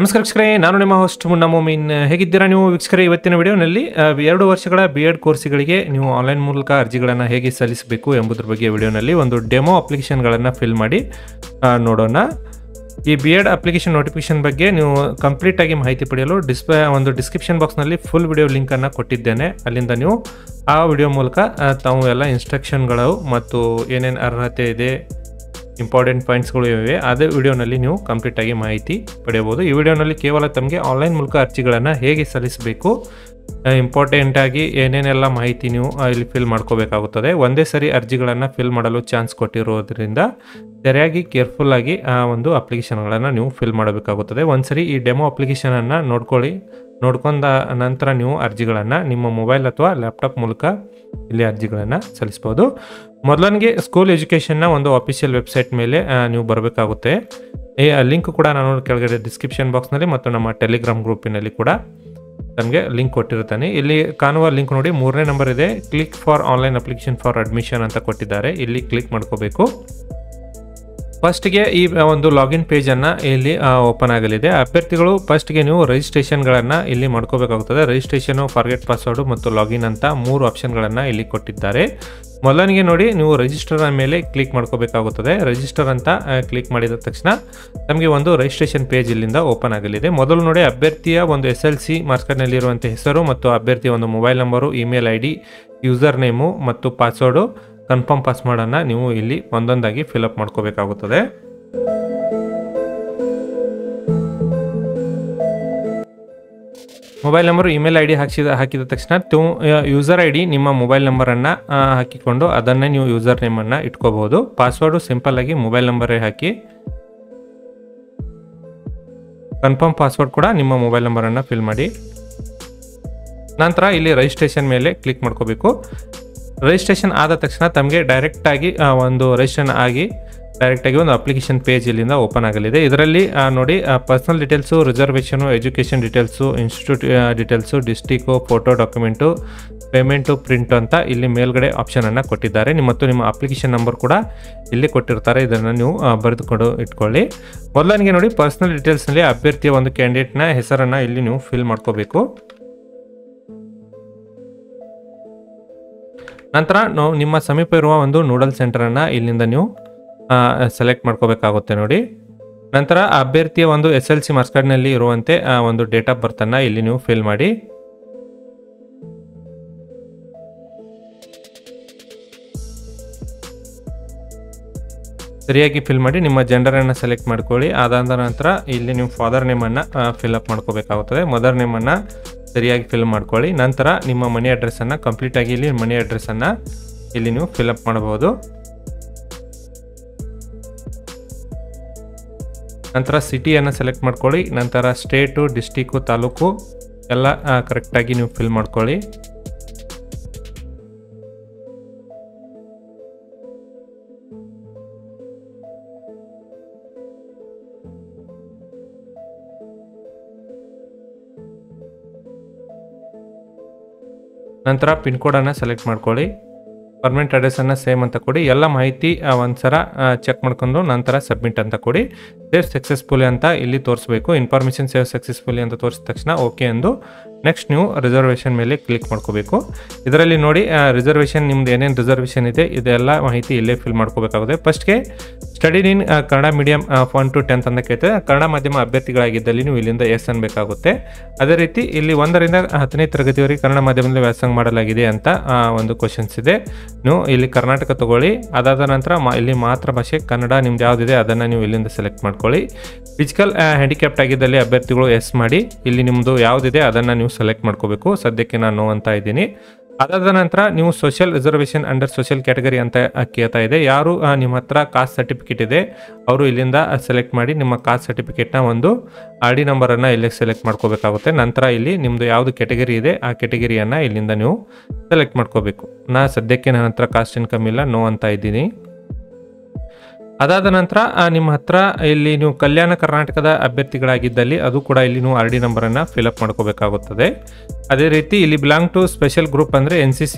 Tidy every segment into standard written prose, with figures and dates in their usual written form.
ನಮಸ್ಕಾರ ವೀಕ್ಷಕರೇ, ನಾನು ನಿಮ್ಮ ಹೋಸ್ಟ್ ಮುನ್ನಾ ಮೊಮಿನ್. ಹೇಗಿದ್ದೀರಾ ನೀವು ವೀಕ್ಷಕರೇ? ಇವತ್ತಿನ ವಿಡಿಯೋನಲ್ಲಿ 2 ವರ್ಷಗಳ BEd ಕೋರ್ಸ್ಗಳಿಗೆ ನೀವು ಆನ್ಲೈನ್ ಮೂಲಕ ಅರ್ಜಿಗಳನ್ನು ಹೇಗೆ ಸಲ್ಲಿಸಬೇಕು ಎಂಬುದರ ಬಗ್ಗೆ ವಿಡಿಯೋನಲ್ಲಿ ಒಂದು ಡೆಮೋ ಅಪ್ಲಿಕೇಶನ್ಗಳನ್ನು ಫಿಲ್ ಮಾಡಿ ನೋಡೋಣ. ಈ BEd ಅಪ್ಲಿಕೇಶನ್ ನೋಟಿಫಿಕೇಶನ್ ಬಗ್ಗೆ ನೀವು ಕಂಪ್ಲೀಟ್ ಆಗಿ ಮಾಹಿತಿ ಪಡೆಯಲು ಡಿಸ್ಕ್ರಿಪ್ಷನ್ ಬಾಕ್ಸ್ನಲ್ಲಿ ಫುಲ್ ವಿಡಿಯೋ ಲಿಂಕನ್ನು ಕೊಟ್ಟಿದ್ದೇನೆ. ಅಲ್ಲಿಂದ ನೀವು ಆ ವಿಡಿಯೋ ಮೂಲಕ ತಾವು ಎಲ್ಲ ಇನ್ಸ್ಟ್ರಕ್ಷನ್ಗಳು ಮತ್ತು ಏನೇನು ಅರ್ಹತೆ ಇದೆ, ಇಂಪಾರ್ಟೆಂಟ್ ಪಾಯಿಂಟ್ಸ್ಗಳು ಇವೆ, ಅದೇ ವಿಡಿಯೋನಲ್ಲಿ ನೀವು ಕಂಪ್ಲೀಟಾಗಿ ಮಾಹಿತಿ ಪಡೆಯಬಹುದು. ಈ ವಿಡಿಯೋನಲ್ಲಿ ಕೇವಲ ತಮಗೆ ಆನ್ಲೈನ್ ಮೂಲಕ ಅರ್ಜಿಗಳನ್ನು ಹೇಗೆ ಸಲ್ಲಿಸಬೇಕು, ಇಂಪಾರ್ಟೆಂಟಾಗಿ ಏನೇನೆಲ್ಲ ಮಾಹಿತಿ ನೀವು ಇಲ್ಲಿ ಫಿಲ್ ಮಾಡ್ಕೋಬೇಕಾಗುತ್ತದೆ. ಒಂದೇ ಸರಿ ಅರ್ಜಿಗಳನ್ನು ಫಿಲ್ ಮಾಡಲು ಚಾನ್ಸ್ ಕೊಟ್ಟಿರೋದ್ರಿಂದ ಸರಿಯಾಗಿ ಕೇರ್ಫುಲ್ಲಾಗಿ ಆ ಒಂದು ಅಪ್ಲಿಕೇಶನ್ಗಳನ್ನು ನೀವು ಫಿಲ್ ಮಾಡಬೇಕಾಗುತ್ತದೆ. ಒಂದ್ಸರಿ ಈ ಡೆಮೋ ಅಪ್ಲಿಕೇಶನನ್ನು ನೋಡ್ಕೊಂಡ ನಂತರ ನೀವು ಅರ್ಜಿಗಳನ್ನು ನಿಮ್ಮ ಮೊಬೈಲ್ ಅಥವಾ ಲ್ಯಾಪ್ಟಾಪ್ ಮೂಲಕ ಇಲ್ಲಿ ಅರ್ಜಿಗಳನ್ನು ಸಲ್ಲಿಸ್ಬೋದು. ಮೊದಲನಿಗೆ ಸ್ಕೂಲ್ ಎಜುಕೇಷನ್ನ ಒಂದು ಅಫಿಷಿಯಲ್ ವೆಬ್ಸೈಟ್ ಮೇಲೆ ನೀವು ಬರಬೇಕಾಗುತ್ತೆ. ಈ ಲಿಂಕ್ ಕೂಡ ನಾನು ಕೆಳಗಡೆ ಡಿಸ್ಕ್ರಿಪ್ಷನ್ ಬಾಕ್ಸ್ನಲ್ಲಿ ಮತ್ತು ನಮ್ಮ ಟೆಲಿಗ್ರಾಮ್ ಗ್ರೂಪಿನಲ್ಲಿ ಕೂಡ ನಮಗೆ ಲಿಂಕ್ ಕೊಟ್ಟಿರ್ತಾನೆ. ಇಲ್ಲಿ ಕಾಣುವ ಲಿಂಕ್ ನೋಡಿ, 3ನೇ ನಂಬರ್ ಇದೆ, click for online application for admission ಅಂತ ಕೊಟ್ಟಿದ್ದಾರೆ. ಇಲ್ಲಿ ಕ್ಲಿಕ್ ಮಾಡ್ಕೋಬೇಕು. ಫಸ್ಟ್ಗೆ ಈ ಒಂದು ಲಾಗಿನ್ ಪೇಜನ್ನು ಇಲ್ಲಿ ಓಪನ್ ಆಗಲಿದೆ. ಅಭ್ಯರ್ಥಿಗಳು ಫಸ್ಟ್ಗೆ ನೀವು ರಿಜಿಸ್ಟ್ರೇಷನ್ಗಳನ್ನು ಇಲ್ಲಿ ಮಾಡ್ಕೋಬೇಕಾಗುತ್ತದೆ. ರಿಜಿಸ್ಟ್ರೇಷನು, ಫಾರ್ಗೆಟ್ ಪಾಸ್ವರ್ಡು ಮತ್ತು ಲಾಗಿನ್ ಅಂತ 3 ಆಪ್ಷನ್ಗಳನ್ನು ಇಲ್ಲಿ ಕೊಟ್ಟಿದ್ದಾರೆ. ಮೊದಲನಿಗೆ ನೋಡಿ, ನೀವು ರಿಜಿಸ್ಟರ್ ಮೇಲೆ ಕ್ಲಿಕ್ ಮಾಡ್ಕೋಬೇಕಾಗುತ್ತದೆ. ರಿಜಿಸ್ಟರ್ ಅಂತ ಕ್ಲಿಕ್ ಮಾಡಿದ ತಕ್ಷಣ ನಮಗೆ ಒಂದು ರಿಜಿಸ್ಟ್ರೇಷನ್ ಪೇಜ್ ಇಲ್ಲಿಂದ ಓಪನ್ ಆಗಲಿದೆ. ಮೊದಲು ನೋಡಿ, ಅಭ್ಯರ್ಥಿಯ ಒಂದು SLC ಮಾರ್ಕ್ಸ್ ಕಾರ್ಡ್ನಲ್ಲಿರುವಂಥ ಹೆಸರು ಮತ್ತು ಅಭ್ಯರ್ಥಿಯ ಒಂದು mobile number, email ID, user name ಮತ್ತು ಪಾಸ್ವರ್ಡು, ಕನ್ಫರ್ಮ್ ಪಾಸ್ವರ್ಡನ್ನು ನೀವು ಇಲ್ಲಿ ಒಂದೊಂದಾಗಿ ಫಿಲಪ್ ಮಾಡ್ಕೋಬೇಕಾಗುತ್ತದೆ. ಮೊಬೈಲ್ ನಂಬರು, ಇಮೇಲ್ ID ಹಾಕಿದ ತಕ್ಷಣ ಯೂಸರ್ ID ನಿಮ್ಮ ಮೊಬೈಲ್ ನಂಬರನ್ನು ಹಾಕಿಕೊಂಡು ಅದನ್ನೇ ನೀವು ಯೂಸರ್ ನೇಮನ್ನು ಇಟ್ಕೋಬಹುದು. ಪಾಸ್ವರ್ಡು ಸಿಂಪಲ್ಲಾಗಿ ಮೊಬೈಲ್ ನಂಬರೇ ಹಾಕಿ, ಕನ್ಫರ್ಮ್ ಪಾಸ್ವರ್ಡ್ ಕೂಡ ನಿಮ್ಮ ಮೊಬೈಲ್ ನಂಬರನ್ನು ಫಿಲ್ ಮಾಡಿ. ನಂತರ ಇಲ್ಲಿ ರಿಜಿಸ್ಟ್ರೇಷನ್ ಮೇಲೆ ಕ್ಲಿಕ್ ಮಾಡ್ಕೋಬೇಕು. ರಿಜಿಸ್ಟ್ರೇಷನ್ ಆದ ತಕ್ಷಣ ತಮಗೆ ಡೈರೆಕ್ಟಾಗಿ ಒಂದು ರಿಜಿಸ್ಟ್ರೇಷನ್ ಆಗಿ ಡೈರೆಕ್ಟಾಗಿ ಒಂದು ಅಪ್ಲಿಕೇಶನ್ ಪೇಜ್ ಇಲ್ಲಿಂದ ಓಪನ್ ಆಗಲಿದೆ. ಇದರಲ್ಲಿ ನೋಡಿ, personal details, reservation, education details, institute details, district, photo, document, payment, print ಅಂತ ಇಲ್ಲಿ ಮೇಲ್ಗಡೆ ಆಪ್ಷನನ್ನು ಕೊಟ್ಟಿದ್ದಾರೆ. ಮತ್ತು ನಿಮ್ಮ ಅಪ್ಲಿಕೇಶನ್ ನಂಬರ್ ಕೂಡ ಇಲ್ಲಿ ಕೊಟ್ಟಿರ್ತಾರೆ. ಇದನ್ನು ನೀವು ಬರೆದುಕೊಂಡು ಇಟ್ಕೊಳ್ಳಿ. ಮೊದಲನಿಗೆ ನೋಡಿ, ಪರ್ಸನಲ್ ಡೀಟೇಲ್ಸ್ನಲ್ಲಿ ಅಭ್ಯರ್ಥಿಯ ಒಂದು ಕ್ಯಾಂಡಿಡೇಟ್ನ ಹೆಸರನ್ನು ಇಲ್ಲಿ ನೀವು ಫಿಲ್ ಮಾಡ್ಕೋಬೇಕು. ನಂತರ ನಾವು ನಿಮ್ಮ ಸಮೀಪ ಇರುವ ಒಂದು ನೂಡಲ್ ಸೆಂಟರನ್ನು ಇಲ್ಲಿಂದ ನೀವು ಸೆಲೆಕ್ಟ್ ಮಾಡ್ಕೋಬೇಕಾಗುತ್ತೆ ನೋಡಿ. ನಂತರ ಅಭ್ಯರ್ಥಿಯ ಒಂದು SLC ಮಾರ್ಕ್ಸ್ ಕಾರ್ಡ್ನಲ್ಲಿ ಇರುವಂತೆ ಒಂದು ಡೇಟ್ ಆಫ್ ಬರ್ತನ್ನು ಇಲ್ಲಿ ನೀವು ಫಿಲ್ ಮಾಡಿ. ಸರಿಯಾಗಿ ಫಿಲ್ ಮಾಡಿ ನಿಮ್ಮ ಜೆಂಡರನ್ನು ಸೆಲೆಕ್ಟ್ ಮಾಡ್ಕೊಳ್ಳಿ. ಅದಾದ ನಂತರ ಇಲ್ಲಿ ನೀವು ಫಾದರ್ ನೇಮನ್ನು ಫಿಲ್ಅಪ್ ಮಾಡ್ಕೋಬೇಕಾಗುತ್ತದೆ. ಮದರ್ ನೇಮನ್ನು ಸರಿಯಾಗಿ ಫಿಲ್ ಮಾಡ್ಕೊಳ್ಳಿ. ನಂತರ ನಿಮ್ಮ ಮನೆ ಅಡ್ರೆಸ್ಸನ್ನು ಕಂಪ್ಲೀಟಾಗಿ ಇಲ್ಲಿ ಮನೆ ಅಡ್ರೆಸ್ಸನ್ನು ಇಲ್ಲಿ ನೀವು ಫಿಲ್ಅಪ್ ಮಾಡಬಹುದು. ನಂತರ ಸಿಟಿಯನ್ನು ಸೆಲೆಕ್ಟ್ ಮಾಡ್ಕೊಳ್ಳಿ. ನಂತರ ಸ್ಟೇಟು, ಡಿಸ್ಟಿಕ್ಕು, ತಾಲೂಕು ಎಲ್ಲ ಕರೆಕ್ಟಾಗಿ ನೀವು ಫಿಲ್ ಮಾಡ್ಕೊಳ್ಳಿ. ನಂತರ ಪಿನ್ ಕೋಡನ್ನು ಸೆಲೆಕ್ಟ್ ಮಾಡ್ಕೊಳ್ಳಿ. ಪರ್ಮನೆಂಟ್ ಅಡ್ರೆಸ್ಸನ್ನು ಸೇಮ್ ಅಂತ ಕೊಡಿ. ಎಲ್ಲ ಮಾಹಿತಿ ಒಂದ್ಸಲ ಚೆಕ್ ಮಾಡ್ಕೊಂಡು ನಂತರ ಸಬ್ಮಿಟ್ ಅಂತ ಕೊಡಿ. ಸೇವ್ ಸಕ್ಸಸ್ಫುಲಿ ಅಂತ ಇಲ್ಲಿ ತೋರಿಸ್ಬೇಕು. ಇನ್ಫಾರ್ಮೇಷನ್ ಸೇವ್ ಸಕ್ಸಸ್ಫುಲಿ ಅಂತ ತೋರಿಸಿದ ತಕ್ಷಣ ಓಕೆ ಎಂದು ನೆಕ್ಸ್ಟ್ ನೀವು ರಿಸರ್ವೇಷನ್ ಮೇಲೆ ಕ್ಲಿಕ್ ಮಾಡ್ಕೋಬೇಕು. ಇದರಲ್ಲಿ ನೋಡಿ, ರಿಸರ್ವೇಷನ್ ನಿಮ್ದು ಏನೇನು ರಿಸರ್ವೇಷನ್ ಇದೆ ಇದೆಲ್ಲ ಮಾಹಿತಿ ಇಲ್ಲೇ ಫಿಲ್ ಮಾಡ್ಕೋಬೇಕಾಗುತ್ತೆ. ಫಸ್ಟ್ಗೆ study in Kannada medium 1 to 10th ಅಂತ ಕೇಳ್ತದೆ. ಕನ್ನಡ ಮಾಧ್ಯಮ ಅಭ್ಯರ್ಥಿಗಳಾಗಿದ್ದಲ್ಲಿ ನೀವು ಇಲ್ಲಿಂದ ಎಸ್ ಅನ್ಬೇಕಾಗುತ್ತೆ. ಅದೇ ರೀತಿ ಇಲ್ಲಿ 1ರಿಂದ 10ನೇ ತರಗತಿವರೆಗೆ ಕನ್ನಡ ಮಾಧ್ಯಮದಲ್ಲಿ ವ್ಯಾಸಂಗ ಮಾಡಲಾಗಿದೆ ಅಂತ ಒಂದು ಕ್ವಶನ್ಸ್ ಇದೆ. ನೀವು ಇಲ್ಲಿ ಕರ್ನಾಟಕ ತಗೊಳ್ಳಿ. ಅದಾದ ನಂತರ ಇಲ್ಲಿ ಮಾತೃಭಾಷೆ ಕನ್ನಡ ನಿಮ್ದು ಯಾವುದಿದೆ ಅದನ್ನು ನೀವು ಇಲ್ಲಿಂದ ಸೆಲೆಕ್ಟ್ ಮಾಡ್ಕೊಳ್ಳಿ. ಫಿಸಿಕಲ್ ಹ್ಯಾಂಡಿಕ್ಯಾಪ್ಟ್ ಆಗಿದ್ದಲ್ಲಿ ಅಭ್ಯರ್ಥಿಗಳು ಎಸ್ ಮಾಡಿ. ಇಲ್ಲಿ ನಿಮ್ಮದು ಯಾವುದಿದೆ ಅದನ್ನು ನೀವು ಸೆಲೆಕ್ಟ್ ಮಾಡ್ಕೋಬೇಕು. ಸದ್ಯಕ್ಕೆ ನಾನು ನೋ ಅಂತ ಇದ್ದೀನಿ. ಅದಾದ ನಂತರ ನೀವು social reservation under social category ಅಂತ ಕೇಳ್ತಾ ಇದೆ. ಯಾರು ನಿಮ್ಮ ಹತ್ರ ಕಾಸ್ಟ್ ಸರ್ಟಿಫಿಕೇಟ್ ಇದೆ ಅವರು ಇಲ್ಲಿಂದ ಸೆಲೆಕ್ಟ್ ಮಾಡಿ ನಿಮ್ಮ ಕಾಸ್ಟ್ ಸರ್ಟಿಫಿಕೇಟ್ನ ಒಂದು ID ನಂಬರನ್ನು ಇಲ್ಲಿ ಸೆಲೆಕ್ಟ್ ಮಾಡ್ಕೋಬೇಕಾಗುತ್ತೆ. ನಂತರ ಇಲ್ಲಿ ನಿಮ್ಮದು ಯಾವುದು ಕ್ಯಾಟಗರಿ ಇದೆ ಆ ಕ್ಯಾಟಗರಿಯನ್ನು ಇಲ್ಲಿಂದ ನೀವು ಸೆಲೆಕ್ಟ್ ಮಾಡ್ಕೋಬೇಕು. ಸದ್ಯಕ್ಕೆ ನನ್ನ ಹತ್ರ ಕಾಸ್ಟ್ ಇನ್ಕಮ್ ಇಲ್ಲ, ನೋ ಅಂತ ಇದ್ದೀನಿ. ಅದಾದ ನಂತರ ನಿಮ್ಮ ಹತ್ರ ಇಲ್ಲಿ ನೀವು ಕಲ್ಯಾಣ ಕರ್ನಾಟಕದ ಅಭ್ಯರ್ಥಿಗಳಾಗಿದ್ದಲ್ಲಿ ಅದು ಕೂಡ ಇಲ್ಲಿ ನೀವು RD ನಂಬರನ್ನು ಫಿಲಪ್ ಮಾಡ್ಕೋಬೇಕಾಗುತ್ತದೆ. ಅದೇ ರೀತಿ ಇಲ್ಲಿ ಬಿಲಾಂಗ್ ಟು ಸ್ಪೆಷಲ್ ಗ್ರೂಪ್ ಅಂದರೆ NCC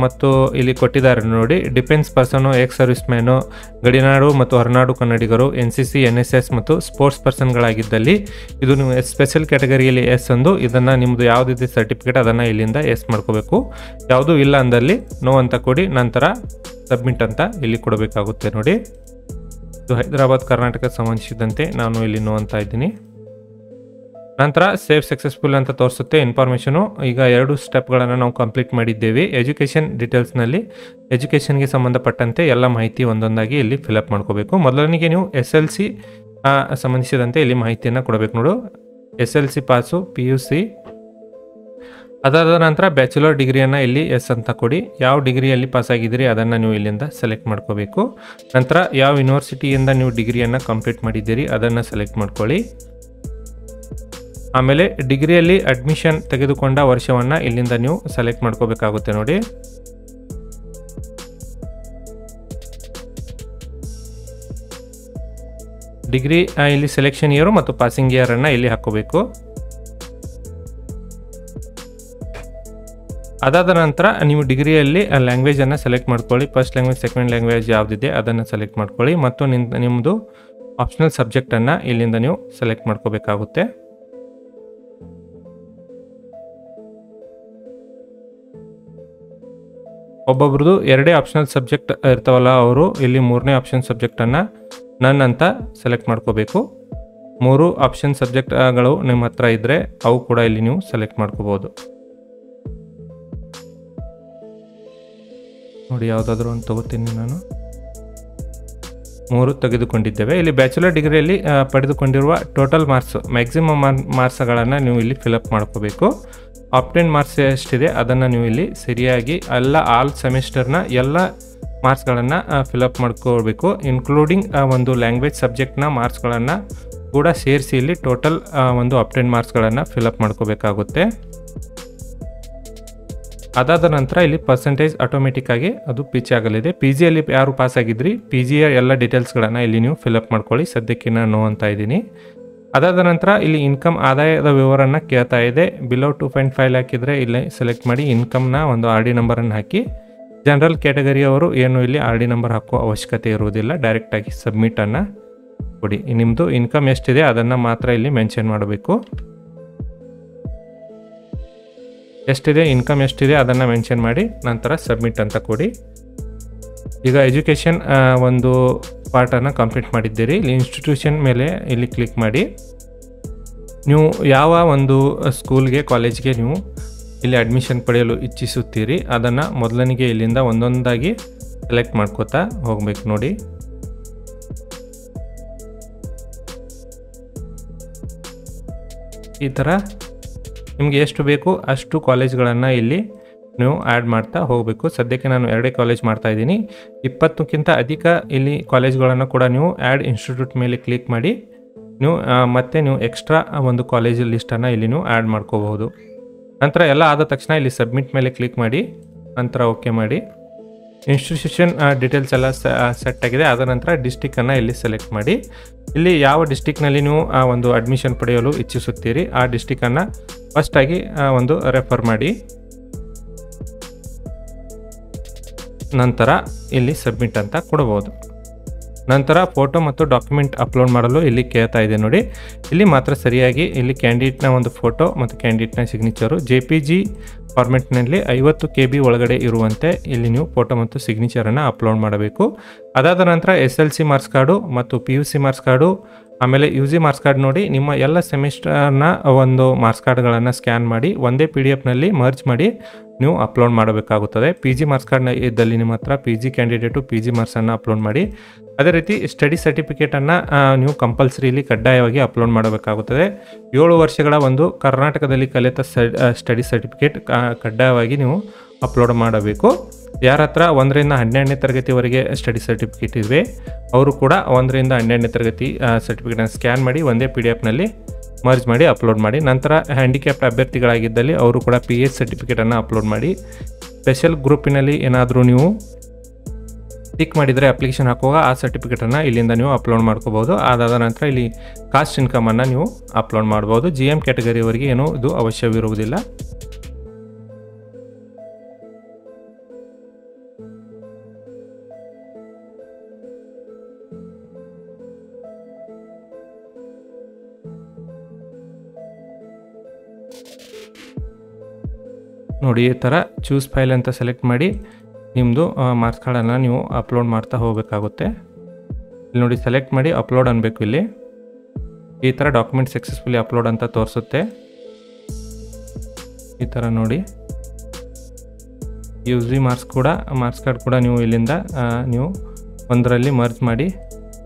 ಮತ್ತು ಇಲ್ಲಿ ಕೊಟ್ಟಿದ್ದಾರೆ ನೋಡಿ, defence person, ex service man, ಗಡಿನಾಡು ಮತ್ತು ಹೊರನಾಡು ಕನ್ನಡಿಗರು, NCC, NSS ಮತ್ತು ಸ್ಪೋರ್ಟ್ಸ್ ಪರ್ಸನ್ಗಳಾಗಿದ್ದಲ್ಲಿ ಇದು ನೀವು ಸ್ಪೆಷಲ್ ಕ್ಯಾಟಗರಿಯಲ್ಲಿ ಎಸ್ ಅಂದು ಇದನ್ನು ನಿಮ್ಮದು ಯಾವುದಿದೆ ಸರ್ಟಿಫಿಕೇಟ್ ಅದನ್ನು ಇಲ್ಲಿಂದ ಎಸ್ ಮಾಡ್ಕೋಬೇಕು. ಯಾವುದೂ ಇಲ್ಲ ಅಂದಲ್ಲಿ ನೋ ಅಂತ ಕೊಡಿ, ನಂತರ ಸಬ್ಮಿಟ್ ಅಂತ ಇಲ್ಲಿ ಕೊಡಬೇಕಾಗುತ್ತೆ ನೋಡಿ. ಇದು ಹೈದರಾಬಾದ್ ಕರ್ನಾಟಕಕ್ಕೆ ಸಂಬಂಧಿಸಿದಂತೆ ನಾನು ಇಲ್ಲಿ ನೋ ಅಂತ ಇದ್ದೀನಿ. ನಂತರ ಸೇವ್ ಸಕ್ಸಸ್ಫುಲ್ ಅಂತ ತೋರಿಸುತ್ತೆ ಇನ್ಫಾರ್ಮೇಷನು. ಈಗ 2 ಸ್ಟೆಪ್ಗಳನ್ನು ನಾವು ಕಂಪ್ಲೀಟ್ ಮಾಡಿದ್ದೇವೆ. ಎಜುಕೇಷನ್ ಡೀಟೇಲ್ಸ್ನಲ್ಲಿ ಎಜುಕೇಷನ್ಗೆ ಸಂಬಂಧಪಟ್ಟಂತೆ ಎಲ್ಲ ಮಾಹಿತಿ ಒಂದೊಂದಾಗಿ ಇಲ್ಲಿ ಫಿಲಪ್ ಮಾಡ್ಕೋಬೇಕು. ಮೊದಲನಿಗೆ ನೀವು SLC ಸಂಬಂಧಿಸಿದಂತೆ ಇಲ್ಲಿ ಮಾಹಿತಿಯನ್ನು ಕೊಡಬೇಕು ನೋಡು. SLC ಪಾಸು, PUC, ಅದಾದ ನಂತರ ಬ್ಯಾಚುಲರ್ ಡಿಗ್ರಿಯನ್ನು ಇಲ್ಲಿ ಎಸ್ ಅಂತ ಕೊಡಿ. ಯಾವ ಡಿಗ್ರಿಯಲ್ಲಿ ಪಾಸ್ ಆಗಿದ್ದೀರಿ ಅದನ್ನು ನೀವು ಇಲ್ಲಿಂದ ಸೆಲೆಕ್ಟ್ ಮಾಡ್ಕೋಬೇಕು. ನಂತರ ಯಾವ ಯೂನಿವರ್ಸಿಟಿಯಿಂದ ನೀವು ಡಿಗ್ರಿಯನ್ನು ಕಂಪ್ಲೀಟ್ ಮಾಡಿದ್ದೀರಿ ಅದನ್ನು ಸೆಲೆಕ್ಟ್ ಮಾಡ್ಕೊಳ್ಳಿ. ಆಮೇಲೆ ಡಿಗ್ರಿಯಲ್ಲಿ ಅಡ್ಮಿಷನ್ ತೆಗೆದುಕೊಂಡ ವರ್ಷವನ್ನು ಇಲ್ಲಿಂದ ನೀವು ಸೆಲೆಕ್ಟ್ ಮಾಡ್ಕೋಬೇಕಾಗುತ್ತೆ ನೋಡಿ. ಡಿಗ್ರಿ ಇಲ್ಲಿ ಸೆಲೆಕ್ಷನ್ ಇಯರು ಮತ್ತು ಪಾಸಿಂಗ್ ಇಯರನ್ನು ಇಲ್ಲಿ ಹಾಕೋಬೇಕು. ಅದಾದ ನಂತರ ನೀವು ಡಿಗ್ರಿಯಲ್ಲಿ ಲ್ಯಾಂಗ್ವೇಜನ್ನು ಸೆಲೆಕ್ಟ್ ಮಾಡ್ಕೊಳ್ಳಿ. ಫಸ್ಟ್ ಲ್ಯಾಂಗ್ವೇಜ್, ಸೆಕೆಂಡ್ ಲ್ಯಾಂಗ್ವೇಜ್ ಯಾವುದಿದೆ ಅದನ್ನು ಸೆಲೆಕ್ಟ್ ಮಾಡ್ಕೊಳ್ಳಿ ಮತ್ತು ನಿಮ್ಮದು ಆಪ್ಷನಲ್ ಸಬ್ಜೆಕ್ಟನ್ನು ಇಲ್ಲಿಂದ ನೀವು ಸೆಲೆಕ್ಟ್ ಮಾಡ್ಕೋಬೇಕಾಗುತ್ತೆ. ಒಬ್ಬೊಬ್ರದ್ದು 2 ಆಪ್ಷನಲ್ ಸಬ್ಜೆಕ್ಟ್ ಇರ್ತಾವಲ್ಲ, ಅವರು ಇಲ್ಲಿ 3ನೇ ಆಪ್ಷನ್ ಸಬ್ಜೆಕ್ಟನ್ನು ನನ್ ಅಂತ ಸೆಲೆಕ್ಟ್ ಮಾಡ್ಕೋಬೇಕು. 3 ಆಪ್ಷನ್ ಸಬ್ಜೆಕ್ಟ್ಗಳು ನಿಮ್ಮ ಹತ್ರ ಇದ್ದರೆ ಅವು ಕೂಡ ಇಲ್ಲಿ ನೀವು ಸೆಲೆಕ್ಟ್ ಮಾಡ್ಕೋಬೋದು ನೋಡಿ. ಯಾವುದಾದ್ರೂ ಒಂದು ತಗೋತೀನಿ ನಾನು. 3 ತೆಗೆದುಕೊಂಡಿದ್ದೇವೆ. ಇಲ್ಲಿ ಬ್ಯಾಚುಲರ್ ಡಿಗ್ರಿಯಲ್ಲಿ ಪಡೆದುಕೊಂಡಿರುವ ಟೋಟಲ್ ಮಾರ್ಕ್ಸ್, ಮ್ಯಾಕ್ಸಿಮಮ್ ಮಾರ್ಕ್ಸ್ಗಳನ್ನು ನೀವು ಇಲ್ಲಿ ಫಿಲಪ್ ಮಾಡ್ಕೋಬೇಕು. ಆಪ್ಟೆನ್ ಮಾರ್ಕ್ಸ್ ಎಷ್ಟಿದೆ ಅದನ್ನು ನೀವು ಇಲ್ಲಿ ಸರಿಯಾಗಿ ಆಲ್ ಸೆಮಿಸ್ಟರ್ನ ಎಲ್ಲ ಮಾರ್ಕ್ಸ್ಗಳನ್ನು ಫಿಲಪ್ ಮಾಡ್ಕೋಬೇಕು. ಇನ್ಕ್ಲೂಡಿಂಗ್ ಒಂದು ಲ್ಯಾಂಗ್ವೇಜ್ ಸಬ್ಜೆಕ್ಟ್ನ ಮಾರ್ಕ್ಸ್ಗಳನ್ನು ಕೂಡ ಸೇರಿಸಿ ಇಲ್ಲಿ ಟೋಟಲ್ ಒಂದು ಆಪ್ಟೆನ್ ಮಾರ್ಕ್ಸ್ಗಳನ್ನು ಫಿಲಪ್ ಮಾಡ್ಕೋಬೇಕಾಗುತ್ತೆ. ಅದಾದ ನಂತರ ಇಲ್ಲಿ ಪರ್ಸೆಂಟೇಜ್ ಆಟೋಮೆಟಿಕ್ ಆಗಿ ಅದು ಪಿಚ್ ಆಗಲಿದೆ. PG ಅಲ್ಲಿ ಯಾರು ಪಾಸ್ ಆಗಿದ್ರಿ PGಯ ಎಲ್ಲ ಡೀಟೇಲ್ಸ್ಗಳನ್ನು ಇಲ್ಲಿ ನೀವು ಫಿಲಪ್ ಮಾಡ್ಕೊಳ್ಳಿ. ಸದ್ಯಕ್ಕೆ ನಾನು ನೋ ಅಂತ ಇದ್ದೀನಿ. ಅದಾದ ನಂತರ ಇಲ್ಲಿ ಇನ್ಕಮ್ ಆದಾಯದ ವಿವರನ್ನು ಕೇಳ್ತಾ ಇದೆ. ಬಿಲೋ 2.5 ಲ್ಯಾಕ್ ಇದ್ದರೆ ಇಲ್ಲಿ ಸೆಲೆಕ್ಟ್ ಮಾಡಿ ಇನ್ಕಮ್ನ ಒಂದು RD ನಂಬರನ್ನು ಹಾಕಿ. ಜನರಲ್ ಕ್ಯಾಟಗರಿಯವರು ಏನು ಇಲ್ಲಿ RD ನಂಬರ್ ಹಾಕೋ ಅವಶ್ಯಕತೆ ಇರುವುದಿಲ್ಲ, ಡೈರೆಕ್ಟಾಗಿ ಸಬ್ಮಿಟನ್ನು ಕೊಡಿ. ನಿಮ್ಮದು ಇನ್ಕಮ್ ಎಷ್ಟಿದೆ ಅದನ್ನು ಮಾತ್ರ ಇಲ್ಲಿ ಮೆನ್ಷನ್ ಮಾಡಬೇಕು. ಎಷ್ಟಿದೆ ಇನ್ಕಮ್ ಎಷ್ಟಿದೆ ಅದನ್ನು ಮೆನ್ಷನ್ ಮಾಡಿ ನಂತರ ಸಬ್ಮಿಟ್ ಅಂತ ಕೊಡಿ. ಈಗ ಎಜುಕೇಷನ್ ಒಂದು ಪಾರ್ಟನ್ನು ಕಂಪ್ಲೀಟ್ ಮಾಡಿದ್ದೀರಿ. ಇಲ್ಲಿ ಇನ್ಸ್ಟಿಟ್ಯೂಷನ್ ಮೇಲೆ ಇಲ್ಲಿ ಕ್ಲಿಕ್ ಮಾಡಿ ನೀವು ಯಾವ ಒಂದು ಸ್ಕೂಲ್ಗೆ, ಕಾಲೇಜ್ಗೆ ನೀವು ಇಲ್ಲಿ ಅಡ್ಮಿಷನ್ ಪಡೆಯಲು ಇಚ್ಛಿಸುತ್ತೀರಿ ಅದನ್ನು ಮೊದಲನಿಗೆ ಇಲ್ಲಿಂದ ಒಂದೊಂದಾಗಿ ಸೆಲೆಕ್ಟ್ ಮಾಡ್ಕೋತಾ ಹೋಗಬೇಕು ನೋಡಿ. ಈ ಥರ ನಿಮಗೆ ಎಷ್ಟು ಬೇಕು ಅಷ್ಟು ಕಾಲೇಜ್ಗಳನ್ನು ಇಲ್ಲಿ ನೀವು ಆ್ಯಡ್ ಮಾಡ್ತಾ ಹೋಗಬೇಕು. ಸದ್ಯಕ್ಕೆ ನಾನು 2 ಕಾಲೇಜ್ ಮಾಡ್ತಾ ಇದ್ದೀನಿ. 20ಕ್ಕಿಂತ ಅಧಿಕ ಇಲ್ಲಿ ಕಾಲೇಜ್ಗಳನ್ನು ಕೂಡ ನೀವು ಆ್ಯಡ್ ಇನ್ಸ್ಟಿಟ್ಯೂಟ್ ಮೇಲೆ ಕ್ಲಿಕ್ ಮಾಡಿ ಮತ್ತೆ ನೀವು ಎಕ್ಸ್ಟ್ರಾ ಒಂದು ಕಾಲೇಜ್ ಲಿಸ್ಟನ್ನು ಇಲ್ಲಿ ನೀವು ಆ್ಯಡ್ ಮಾಡ್ಕೋಬಹುದು. ನಂತರ ಎಲ್ಲ ಆದ ತಕ್ಷಣ ಇಲ್ಲಿ ಸಬ್ಮಿಟ್ ಮೇಲೆ ಕ್ಲಿಕ್ ಮಾಡಿ ನಂತರ ಓಕೆ ಮಾಡಿ. ಇನ್ಸ್ಟಿಟ್ಯೂಷನ್ ಡೀಟೇಲ್ಸ್ ಎಲ್ಲ ಸೆಟ್ ಆಗಿದೆ. ಅದರ ನಂತರ ಡಿಸ್ಟಿಕ್ಕನ್ನು ಇಲ್ಲಿ ಸೆಲೆಕ್ಟ್ ಮಾಡಿ. ಇಲ್ಲಿ ಯಾವ ಡಿಸ್ಟಿಕ್ನಲ್ಲಿ ನೀವು ಒಂದು ಅಡ್ಮಿಷನ್ ಪಡೆಯಲು ಇಚ್ಛಿಸುತ್ತೀರಿ ಆ ಡಿಸ್ಟಿಕ್ಕನ್ನು ಫಸ್ಟಾಗಿ ಒಂದು ರೆಫರ್ ಮಾಡಿ. ನಂತರ ಇಲ್ಲಿ ಸಬ್ಮಿಟ್ ಅಂತ ಕೊಡಬಹುದು. ನಂತರ ಫೋಟೋ ಮತ್ತು ಡಾಕ್ಯುಮೆಂಟ್ ಅಪ್ಲೋಡ್ ಮಾಡಲು ಇಲ್ಲಿ ಕೇಳ್ತಾ ಇದೆ ನೋಡಿ. ಇಲ್ಲಿ ಮಾತ್ರ ಸರಿಯಾಗಿ ಇಲ್ಲಿ ಕ್ಯಾಂಡಿಡೇಟ್ನ ಒಂದು ಫೋಟೋ ಮತ್ತು ಕ್ಯಾಂಡಿಡೇಟ್ನ ಸಿಗ್ನೇಚರು JPG ಫಾರ್ಮೆಟ್ನಲ್ಲಿ 50 KB ಒಳಗಡೆ ಇರುವಂತೆ ಇಲ್ಲಿ ನೀವು ಫೋಟೋ ಮತ್ತು ಸಿಗ್ನೇಚರನ್ನು ಅಪ್ಲೋಡ್ ಮಾಡಬೇಕು. ಅದಾದ ನಂತರ SLC ಮಾರ್ಕ್ಸ್ ಕಾರ್ಡು ಮತ್ತು PUC ಮಾರ್ಕ್ಸ್ ಕಾರ್ಡು ಆಮೇಲೆ UG ಮಾರ್ಕ್ಸ್ ಕಾರ್ಡ್ ನೋಡಿ ನಿಮ್ಮ ಎಲ್ಲ ಸೆಮಿಸ್ಟರ್ನ ಒಂದು ಮಾರ್ಕ್ಸ್ ಕಾರ್ಡ್ಗಳನ್ನು ಸ್ಕ್ಯಾನ್ ಮಾಡಿ ಒಂದೇ PDF-ನಲ್ಲಿ ಮರ್ಜ್ ಮಾಡಿ ನೀವು ಅಪ್ಲೋಡ್ ಮಾಡಬೇಕಾಗುತ್ತದೆ. PG ಮಾರ್ಕ್ಸ್ ಕಾರ್ಡ್ನ ಇದ್ದಲ್ಲಿ ನಿಮ್ಮ ಹತ್ರ PG ಕ್ಯಾಂಡಿಡೇಟು PG ಮಾರ್ಕ್ಸನ್ನು ಅಪ್ಲೋಡ್ ಮಾಡಿ. ಅದೇ ರೀತಿ ಸ್ಟಡಿ ಸರ್ಟಿಫಿಕೇಟನ್ನು ನೀವು ಕಂಪಲ್ಸರಿಲಿ ಕಡ್ಡಾಯವಾಗಿ ಅಪ್ಲೋಡ್ ಮಾಡಬೇಕಾಗುತ್ತದೆ. 7 ವರ್ಷಗಳ ಒಂದು ಕರ್ನಾಟಕದಲ್ಲಿ ಕಲಿತ ಸ್ಟಡಿ ಸರ್ಟಿಫಿಕೇಟ್ ಕಡ್ಡಾಯವಾಗಿ ನೀವು ಅಪ್ಲೋಡ್ ಮಾಡಬೇಕು. ಯಾರ ಹತ್ರ 1ರಿಂದ 12ನೇ ತರಗತಿವರೆಗೆ ಸ್ಟಡಿ ಸರ್ಟಿಫಿಕೇಟ್ ಇವೆ ಅವರು ಕೂಡ 1ರಿಂದ 12ನೇ ತರಗತಿ ಸರ್ಟಿಫಿಕೇಟನ್ನು ಸ್ಕ್ಯಾನ್ ಮಾಡಿ ಒಂದೇ PDF-ನಲ್ಲಿ ಮರ್ಜ್ ಮಾಡಿ ಅಪ್ಲೋಡ್ ಮಾಡಿ. ನಂತರ ಹ್ಯಾಂಡಿಕ್ಯಾಪ್ಟ್ ಅಭ್ಯರ್ಥಿಗಳಾಗಿದ್ದಲ್ಲಿ ಅವರು ಕೂಡ PH ಸರ್ಟಿಫಿಕೇಟನ್ನು ಅಪ್ಲೋಡ್ ಮಾಡಿ. ಸ್ಪೆಷಲ್ ಗ್ರೂಪಿನಲ್ಲಿ ಏನಾದರೂ ನೀವು ಟಿಕ್ ಮಾಡಿದರೆ ಅಪ್ಲಿಕೇಶನ್ ಹಾಕುವಾಗ ಆ ಸರ್ಟಿಫಿಕೇಟನ್ನು ಇಲ್ಲಿಂದ ನೀವು ಅಪ್ಲೋಡ್ ಮಾಡ್ಕೋಬೋದು. ಅದಾದ ನಂತರ ಇಲ್ಲಿ ಕಾಸ್ಟ್ ಇನ್ಕಮನ್ನು ನೀವು ಅಪ್ಲೋಡ್ ಮಾಡ್ಬೋದು. GM ಕ್ಯಾಟಗರಿಯವರಿಗೆ ಏನೂ ಇದು ಅವಶ್ಯವಿರುವುದಿಲ್ಲ. ನೋಡಿ ಈ ಥರ ಚೂಸ್ ಫೈಲ್ ಅಂತ ಸೆಲೆಕ್ಟ್ ಮಾಡಿ ನಿಮ್ಮದು ಮಾರ್ಕ್ಸ್ ಕಾರ್ಡನ್ನು ನೀವು ಅಪ್ಲೋಡ್ ಮಾಡ್ತಾ ಹೋಗಬೇಕಾಗುತ್ತೆ. ಇಲ್ಲಿ ನೋಡಿ ಸೆಲೆಕ್ಟ್ ಮಾಡಿ ಅಪ್ಲೋಡ್ ಅನ್ಬೇಕು. ಇಲ್ಲಿ ಈ ಥರ ಡಾಕ್ಯುಮೆಂಟ್ ಸಕ್ಸಸ್ಫುಲಿ ಅಪ್ಲೋಡ್ ಅಂತ ತೋರಿಸುತ್ತೆ. ಈ ಥರ ನೋಡಿ UG ಮಾರ್ಕ್ಸ್ ಕಾರ್ಡ್ ಕೂಡ ನೀವು ಇಲ್ಲಿಂದ ನೀವು ಒಂದರಲ್ಲಿ ಮರ್ಜ್ ಮಾಡಿ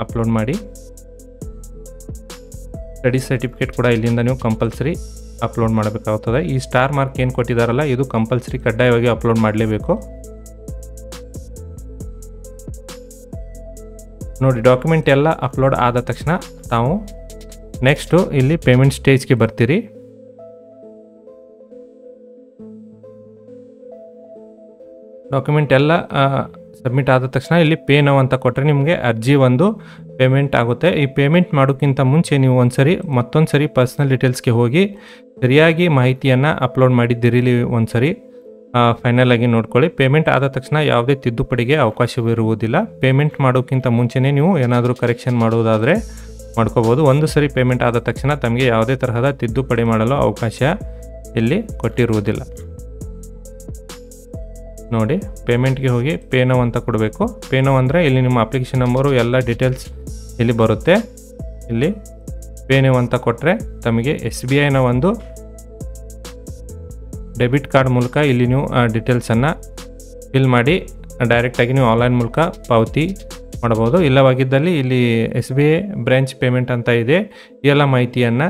ಅಪ್ಲೋಡ್ ಮಾಡಿ. ಸ್ಟಡಿ ಸರ್ಟಿಫಿಕೇಟ್ ಕೂಡ ಇಲ್ಲಿಂದ ನೀವು ಕಂಪಲ್ಸರಿ ಅಪ್ಲೋಡ್ ಮಾಡಬೇಕಾಗುತ್ತದೆ. ಈ ಸ್ಟಾರ್ ಮಾರ್ಕ್ ಏನು ಕೊಟ್ಟಿದ್ದಾರಲ್ಲ ಇದು ಕಂಪಲ್ಸರಿ ಕಡ್ಡಾಯವಾಗಿ ಅಪ್ಲೋಡ್ ಮಾಡಲೇಬೇಕು. ನೋಡಿ ಡಾಕ್ಯುಮೆಂಟ್ ಎಲ್ಲ ಅಪ್ಲೋಡ್ ಆದ ತಕ್ಷಣ ತಾವು ನೆಕ್ಸ್ಟು ಇಲ್ಲಿ ಪೇಮೆಂಟ್ ಸ್ಟೇಜ್ಗೆ ಬರ್ತೀರಿ. ಡಾಕ್ಯುಮೆಂಟ್ ಎಲ್ಲ ಸಬ್ಮಿಟ್ ಆದ ತಕ್ಷಣ ಇಲ್ಲಿ ಪೇ ನೌ ಅಂತ ಕೊಟ್ಟರೆ ನಿಮಗೆ ಅರ್ಜಿ ಒಂದು ಪೇಮೆಂಟ್ ಆಗುತ್ತೆ. ಈ ಪೇಮೆಂಟ್ ಮಾಡೋಕ್ಕಿಂತ ಮುಂಚೆ ನೀವು ಮತ್ತೊಂದು ಸರಿ ಪರ್ಸ್ನಲ್ ಡೀಟೇಲ್ಸ್ಗೆ ಹೋಗಿ ಸರಿಯಾಗಿ ಮಾಹಿತಿಯನ್ನು ಅಪ್ಲೋಡ್ ಮಾಡಿದ್ದೀರಿ ಒಂದ್ಸರಿ ಫೈನಲ್ ಆಗಿ ನೋಡ್ಕೊಳ್ಳಿ. ಪೇಮೆಂಟ್ ಆದ ತಕ್ಷಣ ಯಾವುದೇ ತಿದ್ದುಪಡಿಗೆ ಅವಕಾಶವಿರುವುದಿಲ್ಲ. ಪೇಮೆಂಟ್ ಮಾಡೋಕ್ಕಿಂತ ಮುಂಚೆನೇ ನೀವು ಏನಾದರೂ ಕರೆಕ್ಷನ್ ಮಾಡೋದಾದರೆ ಮಾಡ್ಕೋಬೋದು. ಒಂದು ಸರಿ ಪೇಮೆಂಟ್ ಆದ ತಕ್ಷಣ ತಮಗೆ ಯಾವುದೇ ತರಹದ ತಿದ್ದುಪಡಿ ಮಾಡಲು ಅವಕಾಶ ಇಲ್ಲಿ ಕೊಟ್ಟಿರುವುದಿಲ್ಲ. ನೋಡಿ ಪೇಮೆಂಟ್ಗೆ ಹೋಗಿ ಪೇ ನೌ ಅಂತ ಕೊಡಬೇಕು. ಪೇ ನೌ ಅಂದರೆ ಇಲ್ಲಿ ನಿಮ್ಮ ಅಪ್ಲಿಕೇಶನ್ ನಂಬರು ಎಲ್ಲ ಡೀಟೇಲ್ಸ್ ಇಲ್ಲಿ ಬರುತ್ತೆ. ಇಲ್ಲಿ ಪೇ ನೌ ಅಂತ ಕೊಟ್ಟರೆ ತಮಗೆ SBIನ ಒಂದು ಡೆಬಿಟ್ ಕಾರ್ಡ್ ಮೂಲಕ ಇಲ್ಲಿ ನೀವು ಡೀಟೇಲ್ಸನ್ನು ಫಿಲ್ ಮಾಡಿ ಡೈರೆಕ್ಟಾಗಿ ನೀವು ಆನ್ಲೈನ್ ಮೂಲಕ ಪಾವತಿ ಮಾಡಬಹುದು. ಇಲ್ಲವಾಗಿದ್ದಲ್ಲಿ ಇಲ್ಲಿ SBI ಬ್ರಾಂಚ್ ಪೇಮೆಂಟ್ ಅಂತ ಇದೆ. ಈ ಎಲ್ಲ ಮಾಹಿತಿಯನ್ನು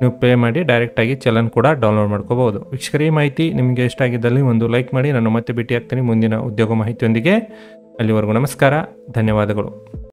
ನೀವು ಪೇ ಮಾಡಿ ಡೈರೆಕ್ಟಾಗಿ ಚಲನ್ ಕೂಡ ಡೌನ್ಲೋಡ್ ಮಾಡ್ಕೋಬಹುದು. ವೀಕ್ಷಕರೇ ಈ ಮಾಹಿತಿ ನಿಮಗೆ ಇಷ್ಟ ಆಗಿದ್ದಲ್ಲಿ ಒಂದು ಲೈಕ್ ಮಾಡಿ. ನಾನು ಮತ್ತೆ ಭೇಟಿ ಆಗ್ತೀನಿ ಮುಂದಿನ ಉದ್ಯೋಗ ಮಾಹಿತಿಯೊಂದಿಗೆ. ಅಲ್ಲಿವರೆಗೂ ನಮಸ್ಕಾರ, ಧನ್ಯವಾದಗಳು.